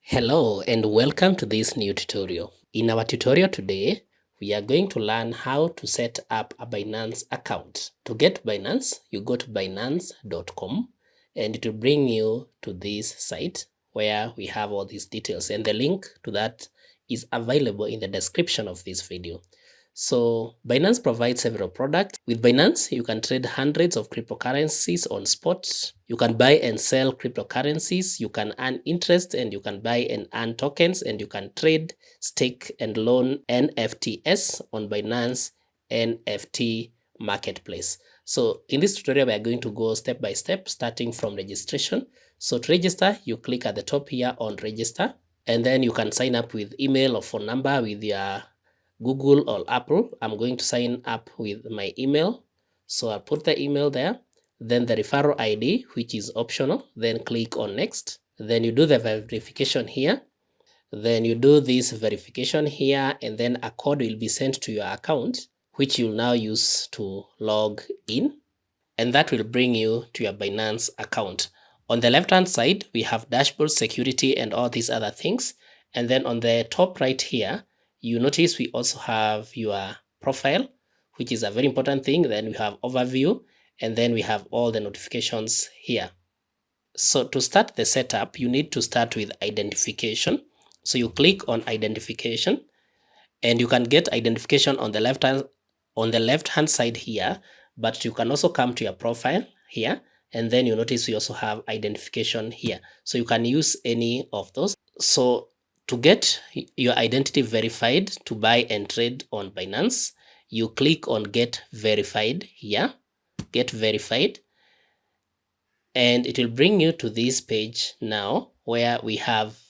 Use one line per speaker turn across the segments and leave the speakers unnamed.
Hello and welcome to this new tutorial. In our tutorial today, we are going to learn how to set up a Binance account. To get Binance, you go to binance.com and it will bring you to this site where we have all these details, and the link to that is available in the description of this video. So Binance provides several products. With Binance, you can trade hundreds of cryptocurrencies on spot. You can buy and sell cryptocurrencies. You can earn interest, and you can buy and earn tokens, and you can trade, stake, and loan NFTs on Binance NFT marketplace. So in this tutorial, we are going to go step by step, starting from registration. So to register, you click at the top here on register, and then you can sign up with email or phone number with your Google or Apple. I'm going to sign up with my email. So I'll put the email there, then the referral ID, which is optional, then click on next. Then you do the verification here. Then you do this verification here, and then a code will be sent to your account, which you'll now use to log in. And that will bring you to your Binance account. On the left-hand side, we have dashboard, security, and all these other things. And then on the top right here, you notice we also have your profile, which is a very important thing. Then we have overview, and then we have all the notifications here. So to start the setup, you need to start with identification. So you click on identification, and you can get identification on the left-hand side here, but you can also come to your profile here, and then you notice we also have identification here. So you can use any of those. So to get your identity verified to buy and trade on Binance, you click on Get Verified here, Get Verified, and it will bring you to this page now where we have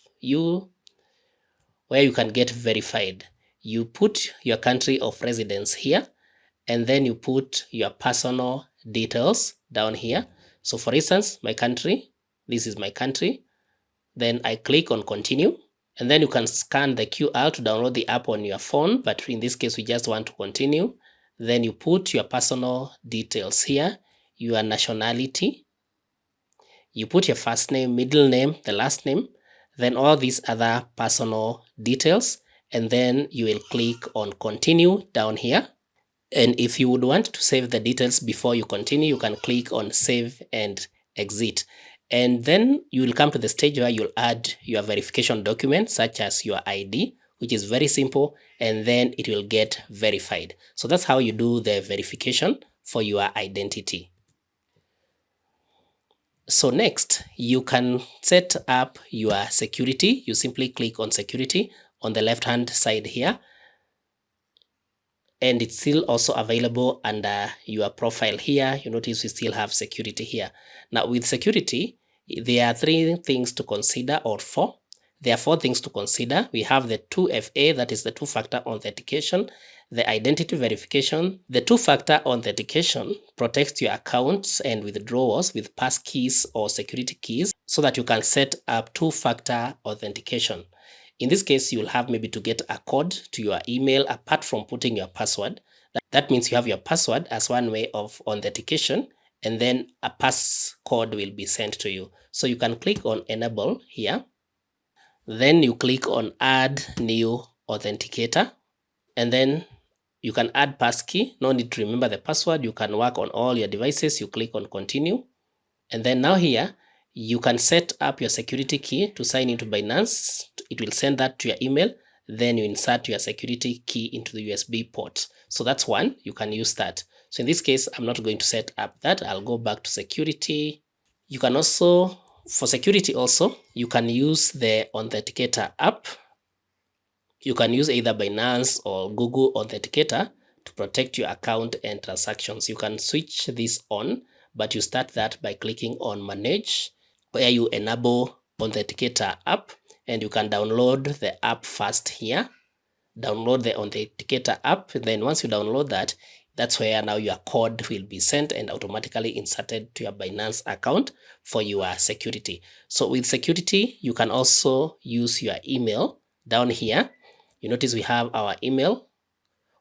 where you can get verified. You put your country of residence here, and then you put your personal details down here. So for instance, my country, this is my country. Then I click on continue, and then you can scan the QR to download the app on your phone, but in this case, we just want to continue. Then you put your personal details here, your nationality, you put your first name, middle name, the last name, then all these other personal details, and then you will click on continue down here. And if you would want to save the details before you continue, you can click on save and exit. And then you will come to the stage where you'll add your verification documents such as your ID, which is very simple, and then it will get verified. So that's how you do the verification for your identity. So next, you can set up your security. You simply click on security on the left-hand side here, and it's still also available under your profile here. You notice we still have security here. Now with security, there are three things to consider, or four. There are four things to consider. We have the 2FA, that is the two-factor authentication, the identity verification. The two-factor authentication protects your accounts and withdrawals with passkeys or security keys so that you can set up two-factor authentication. In this case, you'll have maybe to get a code to your email apart from putting your password. That means you have your password as one way of authentication, and then a passcode will be sent to you. So you can click on enable here. Then you click on add new authenticator, and then you can add passkey. No need to remember the password. You can work on all your devices. You click on continue. And then now here, you can set up your security key to sign into Binance. It will send that to your email. Then you insert your security key into the USB port. So that's one, you can use that. So in this case, I'm not going to set up that. I'll go back to security. You can also, for security also, you can use the Authenticator app. You can use either Binance or Google Authenticator to protect your account and transactions. You can switch this on, but you start that by clicking on Manage, where you enable Authenticator app, and you can download the app first here. Download the Authenticator app. Then once you download that, that's where now your code will be sent and automatically inserted to your Binance account for your security. So with security, you can also use your email down here. You notice we have our email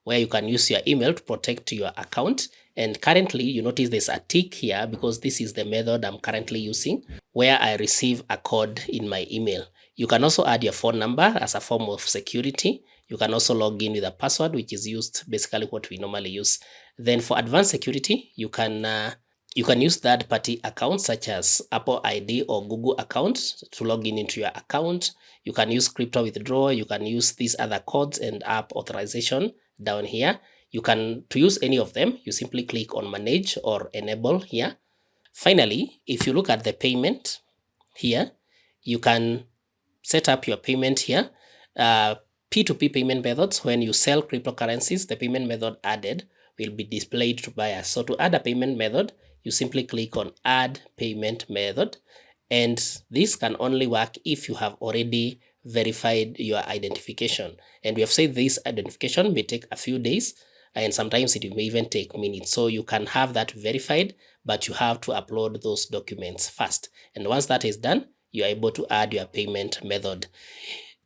where you can use your email to protect your account. And currently, you notice there's a tick here because this is the method I'm currently using where I receive a code in my email. You can also add your phone number as a form of security. You can also log in with a password, which is used basically what we normally use. Then for advanced security, you can use third-party accounts such as Apple ID or Google account to log in into your account. You can use crypto withdrawal. You can use these other codes and app authorization down here. To use any of them, you simply click on manage or enable here. Finally, if you look at the payment here, you can set up your payment here. P2P payment methods, when you sell cryptocurrencies, the payment method added will be displayed to buyers. So to add a payment method, you simply click on add payment method. And this can only work if you have already verified your identification. And we have said this identification may take a few days, and sometimes it may even take minutes. So you can have that verified, but you have to upload those documents first. And once that is done, you are able to add your payment method.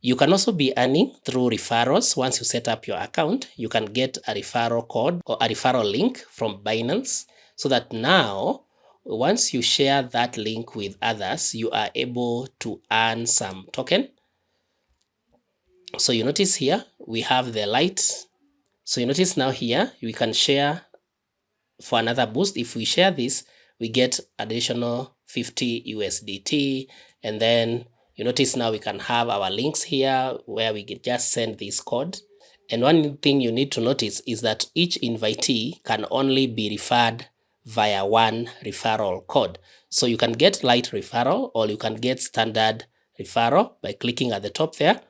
You can also be earning through referrals. Once you set up your account, you can get a referral code or a referral link from Binance, so that now once you share that link with others, you are able to earn some token. So you notice here we have the light. So you notice now here we can share for another boost. If we share this, we get additional 50 USDT. And then you notice now we can have our links here where we can just send this code. And one thing you need to notice is that each invitee can only be referred via one referral code. So you can get light referral or you can get standard referral by clicking at the top there.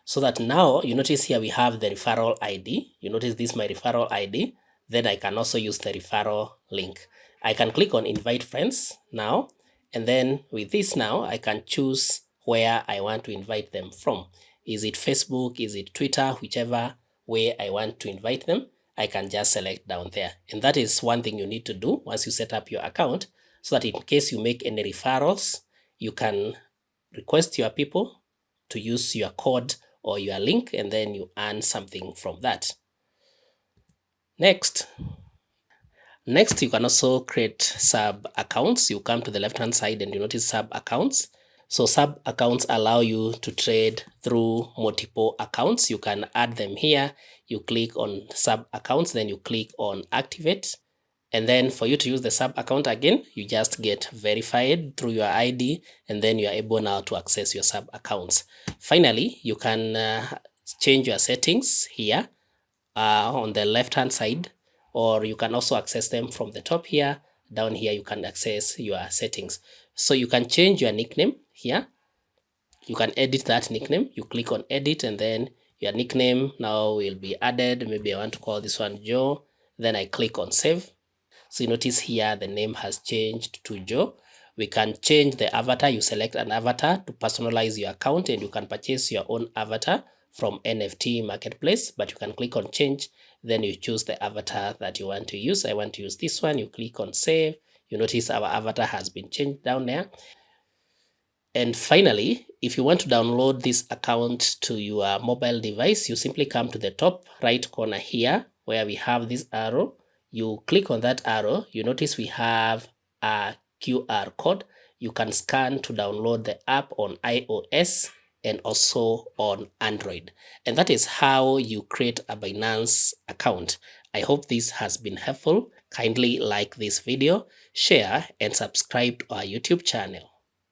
So that now you notice here we have the referral ID. You notice this is my referral ID. Then I can also use the referral link. I can click on invite friends now. And then with this now, I can choose where I want to invite them from. Is it Facebook? Is it Twitter? Whichever way I want to invite them, I can just select down there. And that is one thing you need to do once you set up your account, so that in case you make any referrals, you can request your people to use your code or your link, and then you earn something from that. Next, you can also create sub accounts. You come to the left hand side and you notice sub accounts. So sub accounts allow you to trade through multiple accounts. You can add them here. You click on sub accounts, then you click on activate. And then for you to use the sub account again, you just get verified through your ID, and then you are able now to access your sub accounts. Finally, you can change your settings here on the left hand side, or you can also access them from the top here. Down here, you can access your settings. So you can change your nickname here. You can edit that nickname. You click on edit, and then your nickname now will be added. Maybe I want to call this one Joe. Then I click on save. So you notice here the name has changed to Joe. We can change the avatar. You select an avatar to personalize your account, and you can purchase your own avatar from NFT marketplace, but you can click on change. Then you choose the avatar that you want to use. I want to use this one. You click on save. You notice our avatar has been changed down there. And finally, if you want to download this account to your mobile device, you simply come to the top right corner here where we have this arrow. You click on that arrow. You notice we have a QR code. You can scan to download the app on iOS and also on Android. And that is how you create a Binance account. I hope this has been helpful. Kindly like this video, share, and subscribe to our YouTube channel.